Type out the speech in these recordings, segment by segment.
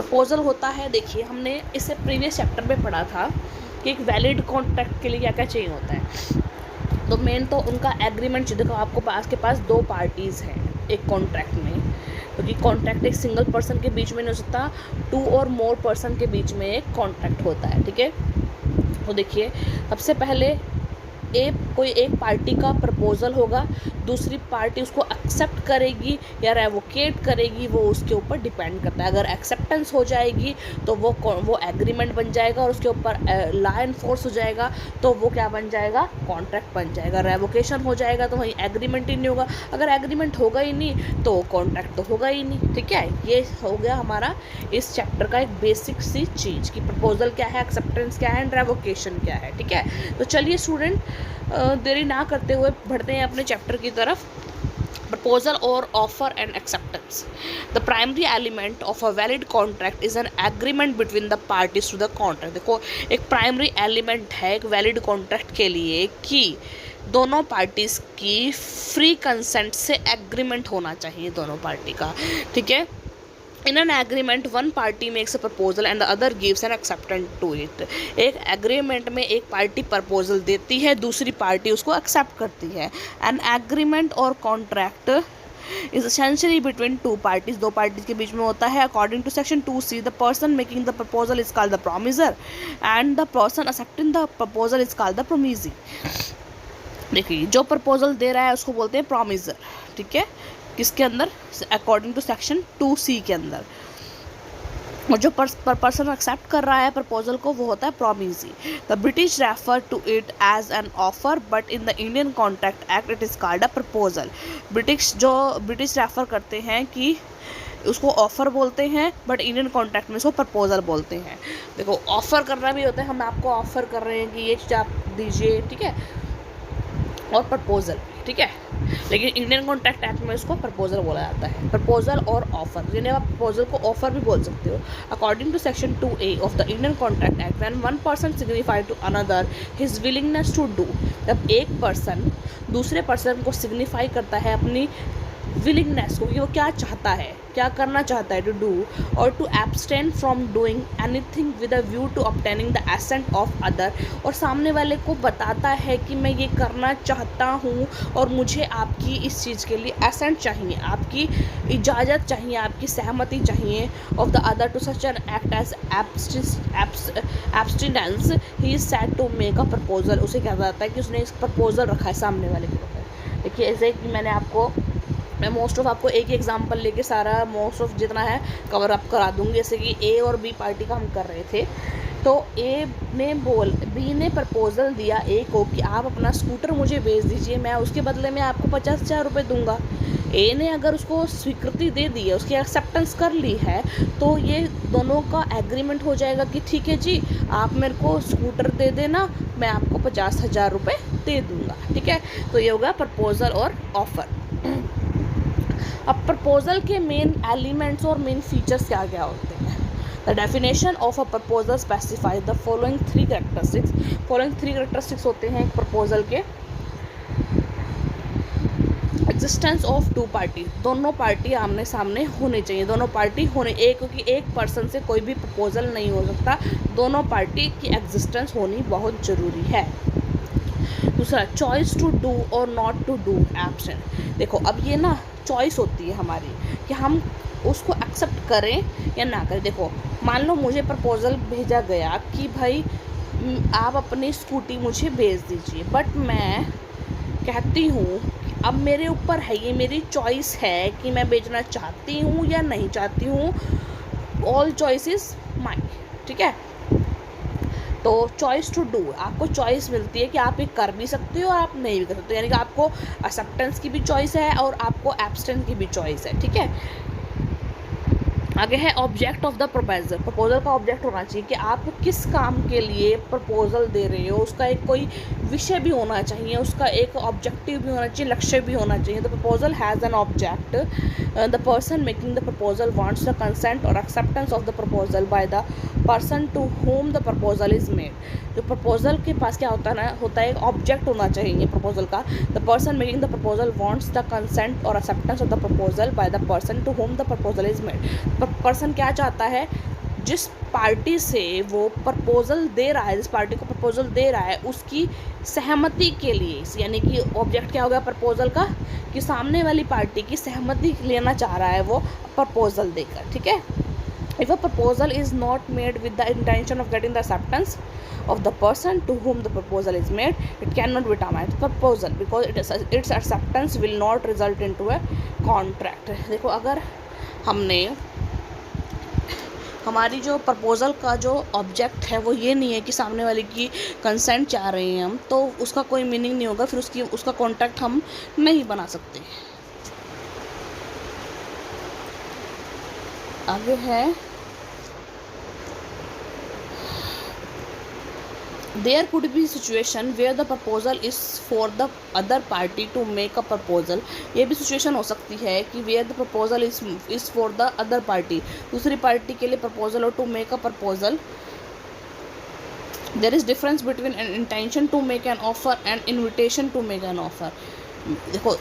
Proposal होता है, देखिए हमने इससे प्रीवियस चैप्टर में पढ़ा था कि एक वैलिड कॉन्ट्रैक्ट के लिए क्या क्या चाहिए होता है। तो मेन तो उनका एग्रीमेंट चाहिए। देखो आपको के पास दो पार्टीज़ हैं एक कॉन्ट्रैक्ट में, क्योंकि कॉन्ट्रैक्ट एक सिंगल पर्सन के बीच में नहीं हो सकता, टू और मोर पर्सन के बीच में एक कॉन्ट्रैक्ट होता है, ठीक है। तो देखिए सबसे पहले कोई एक पार्टी का प्रपोजल होगा, दूसरी पार्टी उसको एक्सेप्ट करेगी या रेवोकेट करेगी, वो उसके ऊपर डिपेंड करता है। अगर एक्सेप्टेंस हो जाएगी तो वो एग्रीमेंट बन जाएगा और उसके ऊपर लॉ एनफोर्स हो जाएगा, तो वो क्या बन जाएगा, कॉन्ट्रैक्ट बन जाएगा। रेवोकेशन हो जाएगा तो वहीं एग्रीमेंट ही नहीं होगा, अगर एग्रीमेंट होगा ही नहीं तो कॉन्ट्रैक्ट तो होगा ही नहीं, ठीक है। ये हो गया हमारा इस चैप्टर का एक बेसिक सी चीज़ कि प्रपोजल क्या है, एक्सेप्टेंस क्या है एंड रेवोकेशन क्या है, ठीक है। तो चलिए स्टूडेंट देरी ना करते हुए बढ़ते हैं अपने चैप्टर की तरफ। प्रपोजल और offer and acceptance. The primary element of a valid contract is an agreement between the parties to the contract. देखो एक प्राइमरी एलिमेंट है एक वैलिड कॉन्ट्रैक्ट के लिए कि दोनों पार्टीज़ की फ्री कंसेंट से एग्रीमेंट होना चाहिए दोनों पार्टी का, ठीक है। In an agreement, one party makes a proposal and the other gives an acceptance to it. एक एग्रीमेंट में एक पार्टी प्रपोजल देती है, दूसरी पार्टी उसको एक्सेप्ट करती है। एन एग्रीमेंट और contract is essentially between two parties, दो पार्टीज के बीच में होता है। According to section 2C, the person making the proposal is called the promisor and the person accepting the proposal is called the promisee. देखिए जो proposal दे रहा है उसको बोलते हैं प्रोमिसर, ठीक है, किसके अंदर, अकॉर्डिंग टू सेक्शन 2C के अंदर। और जो पर्सन एक्सेप्ट कर रहा है प्रपोजल को वो होता है promisee. The British refer to it as an offer but in the Indian Contract Act it is called a proposal. British refer करते हैं कि उसको ऑफ़र बोलते हैं, बट इंडियन कॉन्ट्रैक्ट में इसको प्रपोजल बोलते हैं। देखो ऑफ़र करना भी होता है, हम आपको ऑफ़र कर रहे हैं कि ये चीज़ आप दीजिए, ठीक है, और प्रपोजल, ठीक है। लेकिन इंडियन कॉन्ट्रैक्ट एक्ट में इसको प्रपोजल बोला जाता है, प्रपोजल और ऑफर, जिन्हें आप प्रपोजल को ऑफर भी बोल सकते हो। According to section 2A of the Indian Contract Act, when one person signify to another his willingness to do, जब एक पर्सन दूसरे पर्सन को सिग्निफाई करता है अपनी विलिंगनेस को कि वो क्या चाहता है, क्या करना चाहता है, टू डू और to abstain from doing anything with a view to obtaining the assent of other, और सामने वाले को बताता है कि मैं ये करना चाहता हूँ और मुझे आपकी इस चीज़ के लिए एसेंट चाहिए, आपकी इजाज़त चाहिए, आपकी सहमति चाहिए, of the other to such an act as abstinence, he is said to make a proposal. उसे क्या जाता है कि उसने एक प्रपोजल रखा है सामने वाले के ऊपर। देखिए ऐसे कि मैं मोस्ट ऑफ आपको एक ही एग्जांपल लेके सारा मोस्ट ऑफ जितना है कवर अप करा दूंगी। जैसे कि ए और बी पार्टी का हम कर रहे थे, तो बी ने प्रपोजल दिया ए को कि आप अपना स्कूटर मुझे भेज दीजिए, मैं उसके बदले में आपको 50,000 रुपये दूंगा। ए ने अगर उसको स्वीकृति दे दी है, उसकी एक्सेप्टेंस कर ली है, तो ये दोनों का एग्रीमेंट हो जाएगा कि ठीक है जी, आप मेरे को स्कूटर दे देना, मैं आपको 50,000 रुपये दे दूँगा, ठीक है। तो ये होगा प्रपोजल और ऑफ़र। अब प्रपोजल के मेन एलिमेंट्स और मेन फीचर्स क्या क्या होते हैं। The definition of a proposal specifies the following three characteristics होते हैं एक प्रपोजल के। एग्जिस्टेंस ऑफ टू पार्टी, दोनों पार्टी आमने सामने होने चाहिए, दोनों पार्टी होने क्योंकि एक पर्सन से कोई भी प्रपोजल नहीं हो सकता, दोनों पार्टी की एग्जिस्टेंस होनी बहुत ज़रूरी है। दूसरा, चॉइस टू डू और नॉट टू डू एब्सेंट। देखो अब ये ना चॉइस होती है हमारी कि हम उसको एक्सेप्ट करें या ना करें। देखो मान लो मुझे प्रपोजल भेजा गया कि भाई आप अपनी स्कूटी मुझे भेज दीजिए, बट मैं कहती हूँ कि अब मेरे ऊपर है, ये मेरी चॉइस है कि मैं भेजना चाहती हूँ या नहीं चाहती हूँ, ऑल चॉइस इज माइन, ठीक है। तो चॉइस टू डू, आपको चॉइस मिलती है कि आप ये कर भी सकते हो और आप नहीं भी कर सकते, यानी कि आपको एक्सेप्टेंस की भी चॉइस है और आपको एब्सटेंस की भी चॉइस है, ठीक है। आगे है object of the proposal. Proposal का ऑब्जेक्ट होना चाहिए कि आप किस काम के लिए प्रपोजल दे रहे हो, उसका एक कोई विषय भी होना चाहिए, उसका एक ऑब्जेक्टिव भी होना चाहिए, लक्ष्य भी होना चाहिए। The proposal has an object, the person making the proposal wants the consent और acceptance of the proposal by the person to whom the proposal is made. जो प्रपोजल के पास क्या होता है एक ऑब्जेक्ट होना चाहिए प्रपोजल का। The person making the proposal wants the consent और acceptance of the proposal by the person to whom the proposal is made. Person क्या चाहता है, जिस पार्टी से वो प्रपोज़ल दे रहा है, जिस पार्टी को प्रपोज़ल दे रहा है, उसकी सहमति के लिए, यानी कि ऑब्जेक्ट क्या हो गया प्रपोज़ल का, कि सामने वाली पार्टी की सहमति लेना चाह रहा है वो प्रपोज़ल देकर, ठीक है। If a proposal is not made with the intention of getting the acceptance of the person to whom the proposal is made, it cannot be termed as proposal because its acceptance will not result into a contract. देखो, अगर हमने हमारी जो proposal का जो object है वो ये नहीं है कि सामने वाले की कंसेंट चाह रहे हैं हम, तो उसका कोई मीनिंग नहीं होगा, फिर उसका कॉन्ट्रैक्ट हम नहीं बना सकते। आगे है, there could be situation where the proposal is for the other party to make a proposal. ये भी सिचुएशन हो सकती है कि where the proposal is for the other party, दूसरी पार्टी के लिए प्रपोजल और to make a proposal. There is difference between an intention to make an offer and invitation to make an offer. देखो,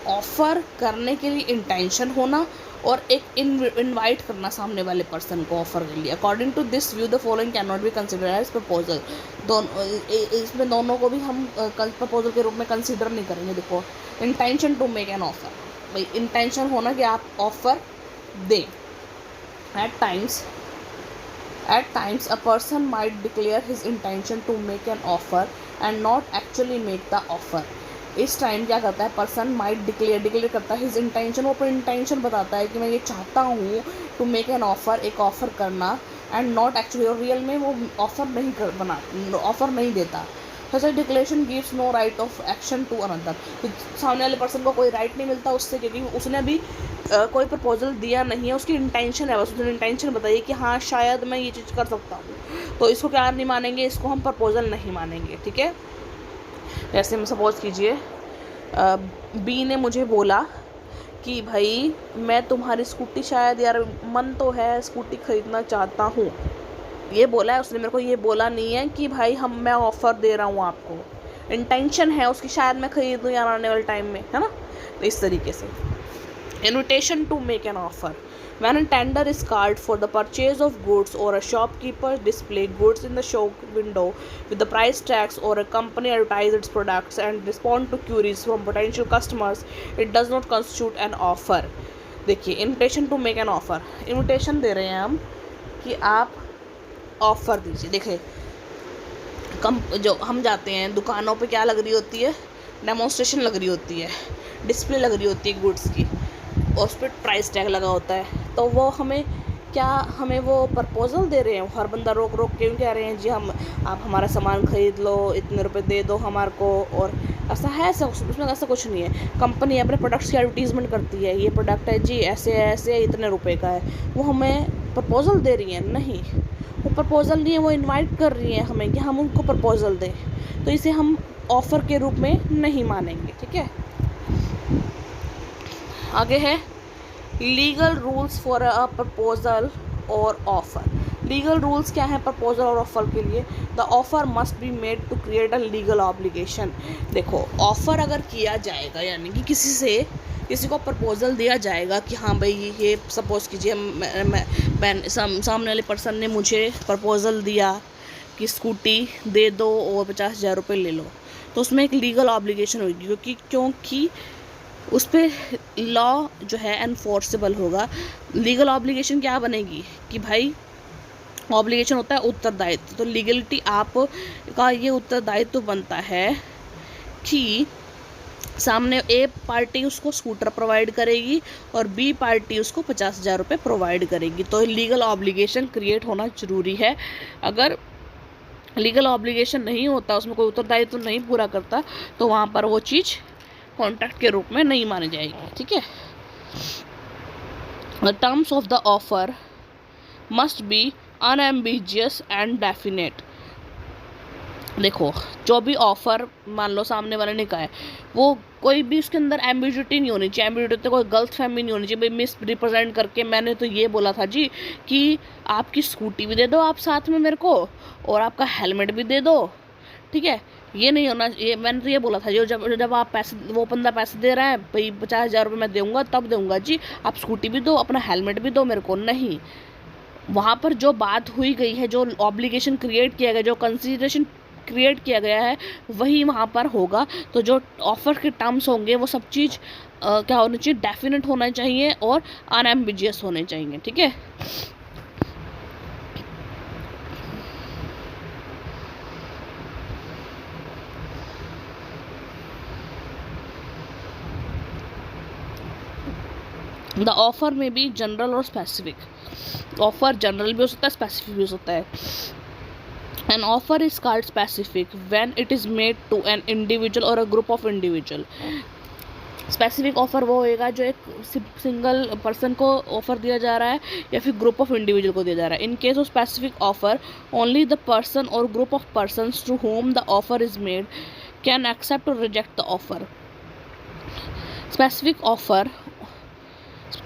offer करने के लिए intention होना और एक इनवाइट करना सामने वाले पर्सन को ऑफ़र के लिए। According to this view the following can not be consider as proposal. इसमें दोनों को भी हम प्रपोजल के रूप में कंसिडर नहीं करेंगे। देखो, intention to make an offer, भाई इंटेंशन होना कि आप ऑफ़र दें। At times a person might declare his intention to make an offer and not actually make the offer. इस टाइम क्या करता है, पर्सन माइट डिक्लेयर करता है हिज इंटेंशन, वो अपनी इंटेंशन बताता है कि मैं ये चाहता हूँ टू मेक एन ऑफ़र, एक ऑफ़र करना, एंड नॉट एक्चुअली, और रियल में वो ऑफ़र नहीं देता। Such a declaration gives no right of action to another. सामने वाले पर्सन को कोई राइट नहीं मिलता उससे, क्योंकि उसने अभी कोई प्रपोजल दिया नहीं है, उसकी इंटेंशन है, बस उसने इंटेंशन बताई कि हाँ शायद मैं ये चीज़ कर सकता हूँ, तो इसको क्या नहीं मानेंगे, इसको हम प्रपोजल नहीं मानेंगे, ठीक है। जैसे हम सपोज़ कीजिए बी ने मुझे बोला कि भाई मैं तुम्हारी स्कूटी, शायद यार मन तो है स्कूटी ख़रीदना चाहता हूँ, ये बोला है उसने, मेरे को ये बोला नहीं है कि भाई मैं ऑफ़र दे रहा हूँ आपको। इंटेंशन है उसकी शायद मैं ख़रीद लूँ यार आने वाले टाइम में, है ना। तो इस तरीके से invitation to make an offer, when a tender is called for the purchase of goods or a shopkeeper display goods in the shop window with the price tags, or a company advertise its products and respond to queries from potential customers, it does not constitute an offer. देखिए, invitation to make an offer, invitation दे रहे हैं हम कि आप offer दीजिए। देखिए, जो हम जाते हैं दुकानों पे क्या लग रही होती है, डेमोन्स्ट्रेशन लग रही होती है, डिस्प्ले लग रही होती है गुड्स की, और उस पर प्राइस टैग लगा होता है, तो वो हमें वो प्रपोजल दे रहे हैं। हर बंदा रोक क्यों कह रहे हैं जी आप हमारा सामान ख़रीद लो, इतने रुपए दे दो हमारे को, और ऐसा है, उसमें ऐसा कुछ नहीं है। कंपनी अपने प्रोडक्ट्स की एडवर्टीज़मेंट करती है, ये प्रोडक्ट है जी ऐसे इतने रुपए का है, वो हमें प्रपोजल दे रही है, नहीं, वो प्रपोजल नहीं है, वो इन्वाइट कर रही है हमें कि हम उनको प्रपोजल दें, तो इसे हम ऑफ़र के रूप में नहीं मानेंगे, ठीक है। आगे है legal rules for a proposal और ऑफ़र। लीगल रूल्स क्या है प्रपोजल और ऑफ़र के लिए? The offer must be made to create a legal obligation. देखो, ऑफ़र अगर किया जाएगा, यानी कि किसी को प्रपोजल दिया जाएगा कि हाँ भाई ये सपोज़ कीजिए सामने वाले पर्सन ने मुझे प्रपोजल दिया कि स्कूटी दे दो और 50,000 रुपये ले लो, तो उसमें एक लीगल ऑब्लिगेशन होगी, क्योंकि उस पर लॉ जो है एनफोर्सेबल होगा। लीगल ऑब्लिगेशन क्या बनेगी कि भाई ऑब्लिगेशन होता है उत्तरदायित्व, तो लीगलिटी आप का ये उत्तरदायित्व बनता है कि सामने ए पार्टी उसको स्कूटर प्रोवाइड करेगी और बी पार्टी उसको 50,000 रुपये प्रोवाइड करेगी, तो लीगल ऑब्लिगेशन क्रिएट होना ज़रूरी है। अगर लीगल ऑब्लिगेशन नहीं होता, उसमें कोई उत्तरदायित्व नहीं पूरा करता, तो वहाँ पर वो चीज़ कॉन्ट्रैक्ट के रूप में नहीं मानी जाएगी, ठीक है। The terms of the offer must be unambiguous and definite. देखो, जो भी ऑफ़र मान लो सामने वाले ने कहा है, वो कोई भी उसके अंदर एम्बिग्युइटी नहीं होनी चाहिए। एम्बिग्युइटी कोई गलत फहमी नहीं होनी चाहिए, भाई मिस रिप्रेजेंट करके मैंने तो ये बोला था जी कि आपकी स्कूटी भी दे दो आप साथ में मेरे को, और आपका हेलमेट भी दे दो, ठीक है। ये नहीं होना, ये मैंने तो ये बोला था, जो जब आप पैसे, वो बंदा पैसे दे रहा है, भाई 50,000 रुपये मैं दूँगा तब दूँगा जी, आप स्कूटी भी दो, अपना हेलमेट भी दो मेरे को, नहीं, वहाँ पर जो बात हुई गई है, जो ऑब्लिगेशन क्रिएट किया गया, जो कंसिडरेशन क्रिएट किया गया है, वही वहाँ पर होगा। तो जो ऑफ़र के टर्म्स होंगे वो सब चीज़ क्या होना चाहिए, डेफिनेट होना चाहिए और अनएम्बिजियस होने चाहिए, ठीक है। द ऑफर में भी जनरल और स्पेसिफिक। ऑफर जनरल भी हो सकता है, स्पेसिफिक भी हो सकता है। An offer is called specific when it is made to an individual और a group of individual. Specific offer वो होएगा जो एक सिंगल पर्सन को ऑफर दिया जा रहा है या फिर ग्रुप ऑफ इंडिविजुअल को दिया जा रहा है। In case of specific offer, only the person और group of persons to whom the offer is made can accept और reject the offer. Specific offer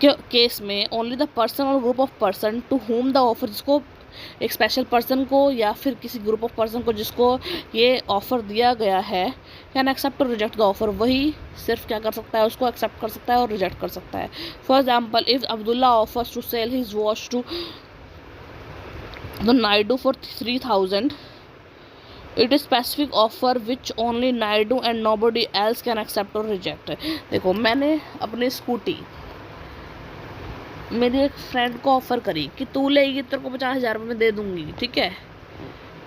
के केस में ओनली द पर्सन और group of person to whom the offer, जिसको एक special person को या फिर किसी ग्रुप ऑफ पर्सन को जिसको ये ऑफ़र दिया गया है, कैन एक्सेप्ट और रिजेक्ट द ऑफर, वही सिर्फ क्या कर सकता है, उसको एक्सेप्ट कर सकता है और रिजेक्ट कर सकता है। For example, if Abdullah offers to sell his watch to the Naidu for 3000, it is specific offer which only Naidu and nobody else can accept और रिजेक्ट। देखो, मैंने अपनी स्कूटी मेरी एक फ्रेंड को ऑफ़र करी कि तू लेगी तेरे को 50,000 रुपये में दे दूँगी, ठीक है।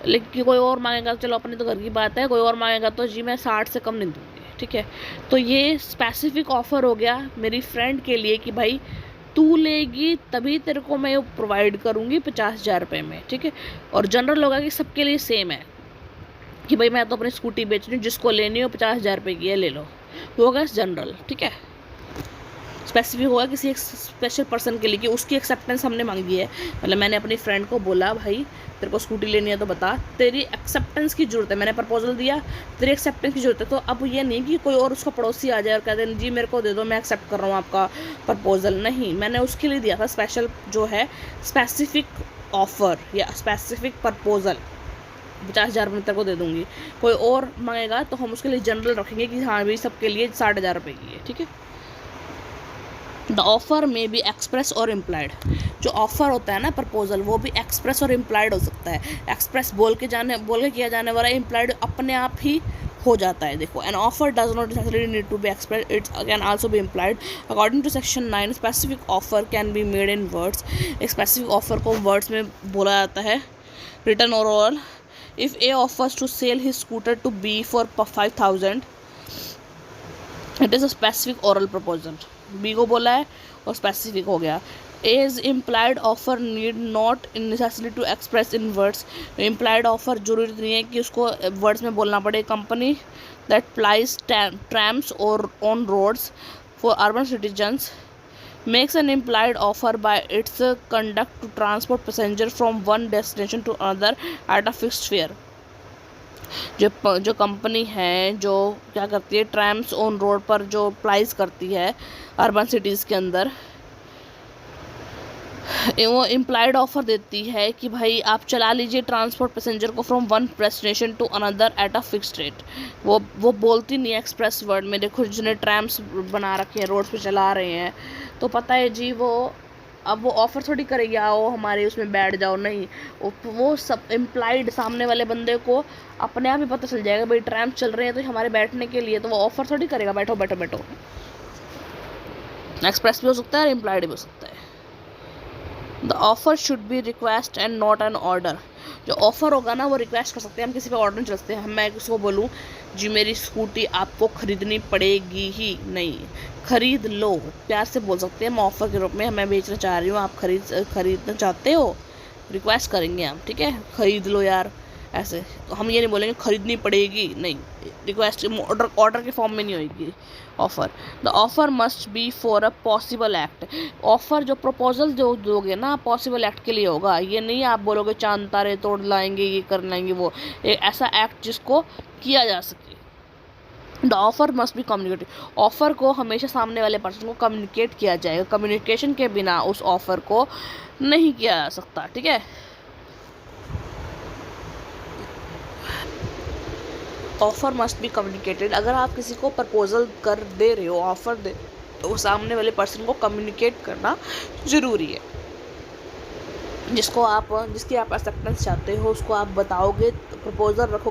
लेकिन कोई और मांगेगा, चलो अपनी तो घर की बात है, कोई और मांगेगा तो जी मैं 60 से कम नहीं दूँगी, ठीक है। तो ये स्पेसिफिक ऑफ़र हो गया मेरी फ्रेंड के लिए कि भाई तू लेगी तभी तेरे को मैं प्रोवाइड करूँगी 50,000 रुपये में, ठीक है। और जनरल होगा कि सबके लिए सेम है कि भाई मैं तो अपनी स्कूटी बेच रही हूँ, जिसको लेनी हो 50,000 रुपये की है ले लो, वो होगा जनरल, ठीक है। स्पेसिफिक होगा किसी एक स्पेशल पर्सन के लिए कि उसकी एक्सेप्टेंस हमने मांगी है। मतलब मैंने अपनी फ्रेंड को बोला भाई तेरे को स्कूटी लेनी है तो बता, तेरी एक्सेप्टेंस की ज़रूरत है, मैंने प्रपोजल दिया, तेरी एक्सेप्टेंस की ज़रूरत है। तो अब ये नहीं कि कोई और उसका पड़ोसी आ जाए और कह दे जी मेरे को दे दो, मैं एक्सेप्ट कर रहा हूँ आपका प्रपोजल, नहीं, मैंने उसके लिए दिया था स्पेशल जो है स्पेसिफिक ऑफ़र या स्पेसिफिक प्रपोजल, 50,000 रुपये तेरे को दे दूँगी। कोई और मांगेगा तो हम उसके लिए जनरल रखेंगे कि हाँ भाई सबके लिए 60,000 रुपये की है, ठीक है। द ऑफ़र में भी एक्सप्रेस और इम्प्लाइड। जो ऑफ़र होता है ना प्रपोजल, वो भी एक्सप्रेस और इम्प्लाइड हो सकता है। एक्सप्रेस बोल के किया जाने वाला, इम्प्लाइड अपने आप ही हो जाता है। देखो, an offer does not necessarily need to be express, it's can also be implied. According to section 9, specific offer can be made in words. एक स्पेसिफिक ऑफर को वर्ड्स में बोला जाता है, रिटन और oral. If A offers to sell his scooter to B for 5,000, it is a specific oral proposal. B को बोला है और स्पेसिफिक हो गया। As implied offer need not necessary to express in words. Implied offer जरूरी नहीं है कि उसको वर्ड्स में बोलना पड़े। कंपनी दैट प्लाइज ट्रैम्स और on roads for urban citizens makes an implied offer by its conduct to transport passenger from one destination to another at a fixed fare। जो कंपनी है जो क्या करती है, ट्रैम्स ऑन रोड पर जो plies करती है अर्बन सिटीज़ के अंदर, वो इम्प्लाइड ऑफर देती है कि भाई आप चला लीजिए ट्रांसपोर्ट पैसेंजर को from one destination to another at a fixed rate. वो बोलती नहीं है एक्सप्रेस वर्ड में। देखो, जिन्हें ट्रैम्स बना रखे हैं, रोड पे चला रहे हैं, तो पता है जी वो अब वो ऑफ़र थोड़ी करेगी आओ हमारे उसमें बैठ जाओ, नहीं, वो सब इम्प्लाइड सामने वाले बंदे को अपने आप ही पता चल जाएगा भाई ट्रैम्स चल रहे हैं तो हमारे बैठने के लिए, तो वो ऑफ़र थोड़ी करेगा बैठो बैठो बैठो। एक्सप्रेस भी हो सकता है और इम्प्लाइड भी हो सकता है। The offer should be request and not an order. जो ऑफ़र होगा ना वो रिक्वेस्ट कर सकते हैं, हम किसी पे ऑर्डर नहीं चलते हैं। मैं किसी को बोलूँ जी मेरी स्कूटी आपको ख़रीदनी पड़ेगी ही नहीं, ख़रीद लो, प्यार से बोल सकते हैं हम ऑफ़र के रूप में, मैं बेचना चाह रही हूँ, आप ख़रीदना चाहते हो, रिक्वेस्ट करेंगे हम, ठीक है, ख़रीद लो यार, ऐसे। तो हम ये नहीं बोलेंगे ख़रीदनी पड़ेगी, नहीं, रिक्वेस्ट ऑर्डर के फॉर्म में नहीं होगी offer. The offer must B for a possible act. Offer जो प्रपोजल जो दोगे ना पॉसिबल एक्ट के लिए होगा, ये नहीं आप बोलोगे चांद तारे तोड़ लाएंगे ये कर लाएंगे, वो एक ऐसा एक्ट जिसको किया जा सके। The offer must be communicated. Offer को हमेशा सामने वाले पर्सन को कम्युनिकेट किया जाएगा, कम्युनिकेशन के बिना उस ऑफ़र को नहीं किया जा सकता, ठीक है। Offer must be communicated. अगर आप किसी को प्रपोजल कर दे रहे हो, ऑफ़र दे, तो सामने वाले पर्सन को कम्युनिकेट करना ज़रूरी है। जिसकी आप एक्सेप्टेंस चाहते हो उसको आप बताओगे, प्रपोजल रखो